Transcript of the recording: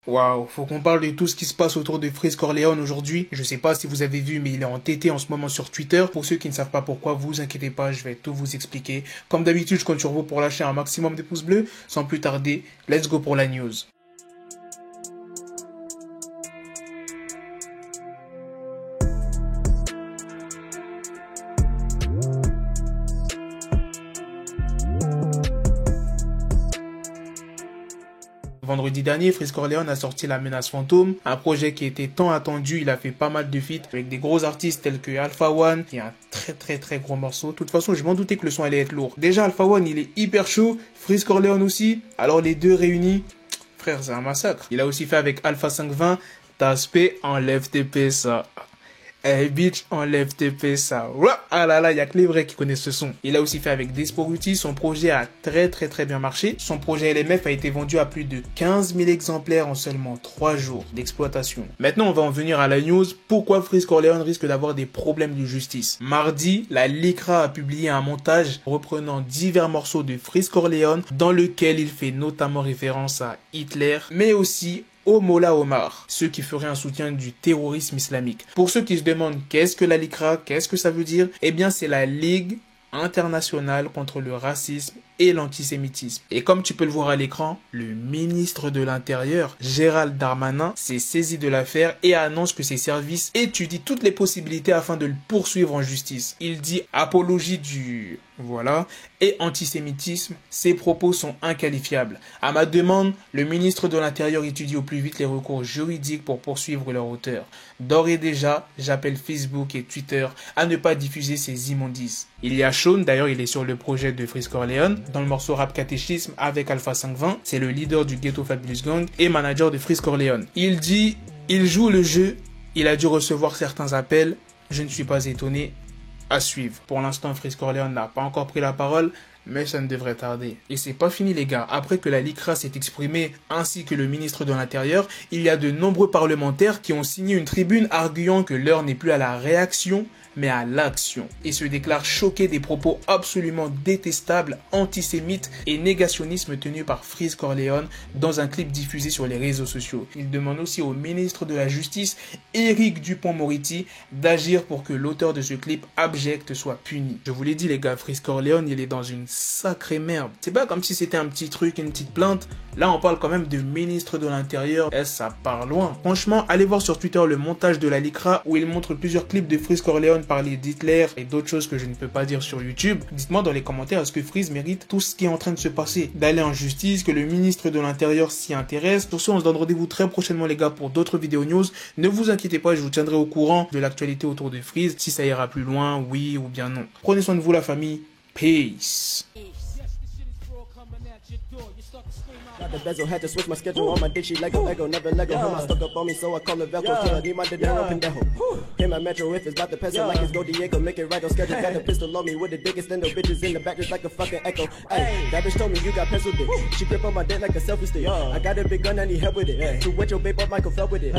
Waouh, faut qu'on parle de tout ce qui se passe autour de Freeze Corleone aujourd'hui. Je sais pas si vous avez vu, mais il est entêté en ce moment sur Twitter. Pour ceux qui ne savent pas pourquoi, vous inquiétez pas, je vais tout vous expliquer. Comme d'habitude, je compte sur vous pour lâcher un maximum de pouces bleus. Sans plus tarder, let's go pour la news. Vendredi dernier, Freeze Corleone a sorti La Menace Fantôme, un projet qui était tant attendu. Il a fait pas mal de feats avec des gros artistes tels que Alpha One, qui est un très gros morceau. De toute façon, je m'en doutais que le son allait être lourd. Déjà, Alpha One, il est hyper chaud, Freeze Corleone aussi, alors les deux réunis, frère, c'est un massacre. Il a aussi fait avec Alpha 520, Taspé, enlève tes PSA. Hey bitch, enlève tes PSA. Ah là là, il y a que les vrais qui connaissent ce son. Il a aussi fait avec Desporuti, son projet a très bien marché. Son projet LMF a été vendu à plus de 15 000 exemplaires en seulement 3 jours d'exploitation. Maintenant, on va en venir à la news. Pourquoi Freeze Corleone risque d'avoir des problèmes de justice? Mardi, la LICRA a publié un montage reprenant divers morceaux de Freeze Corleone dans lequel il fait notamment référence à Hitler, mais aussi au Mollah Omar, ceux qui feraient un soutien du terrorisme islamique. Pour ceux qui se demandent qu'est-ce que la LICRA, qu'est-ce que ça veut dire, eh bien c'est la Ligue internationale contre le racisme et l'antisémitisme. Et comme tu peux le voir à l'écran, le ministre de l'Intérieur, Gérald Darmanin, s'est saisi de l'affaire et annonce que ses services étudient toutes les possibilités afin de le poursuivre en justice. Il dit apologie du... voilà, et antisémitisme, ses propos sont inqualifiables. À ma demande, le ministre de l'Intérieur étudie au plus vite les recours juridiques pour poursuivre leur auteur. D'ores et déjà, j'appelle Facebook et Twitter à ne pas diffuser ces immondices. Il y a Sean, d'ailleurs il est sur le projet de Freeze Corleone, dans le morceau Rap Catéchisme avec Alpha 520, c'est le leader du Ghetto Fabulous Gang et manager de Freeze Corleone. Il dit, il joue le jeu, il a dû recevoir certains appels, je ne suis pas étonné. À suivre. Pour l'instant, Freeze Corleone n'a pas encore pris la parole, mais ça ne devrait tarder. Et c'est pas fini les gars. Après que la LICRA s'est exprimée, ainsi que le ministre de l'Intérieur, il y a de nombreux parlementaires qui ont signé une tribune arguant que l'heure n'est plus à la réaction, mais à l'action. Et se déclarent choqués des propos absolument détestables, antisémites et négationnisme tenus par Freeze Corleone dans un clip diffusé sur les réseaux sociaux. Il demande aussi au ministre de la Justice, Éric Dupond-Moretti, d'agir pour que l'auteur de ce clip abject soit puni. Je vous l'ai dit les gars, Freeze Corleone, il est dans une sacrée merde. C'est pas comme si c'était un petit truc, une petite plainte. Là, on parle quand même de ministre de l'Intérieur. Et ça part loin. Franchement, allez voir sur Twitter le montage de la LICRA où il montre plusieurs clips de Freeze Corleone parler d'Hitler et d'autres choses que je ne peux pas dire sur YouTube. Dites-moi dans les commentaires, est-ce que Freeze mérite tout ce qui est en train de se passer? D'aller en justice, que le ministre de l'Intérieur s'y intéresse. Pour ce, on se donne rendez-vous très prochainement les gars pour d'autres vidéos news. Ne vous inquiétez pas, je vous tiendrai au courant de l'actualité autour de Freeze, si ça ira plus loin, oui ou bien non. Prenez soin de vous la famille. Peace. Got the bezel, had to switch my schedule on my dick, she like a Lego, never Lego. Her mouth stuck up on me, so I call it Velcro. Till I need my dinero pendejo. Hit my metro if it's about to peso, like it's Go Diego, make it right on schedule. Got the pistol on me with the biggest stand up bitches in the back, just like a fucking echo. Hey, that bitch told me you got pencil dick. She grip on my dick like a selfie stick. I got a big gun, I need help with it. To wet your babe up, Michael fell with it.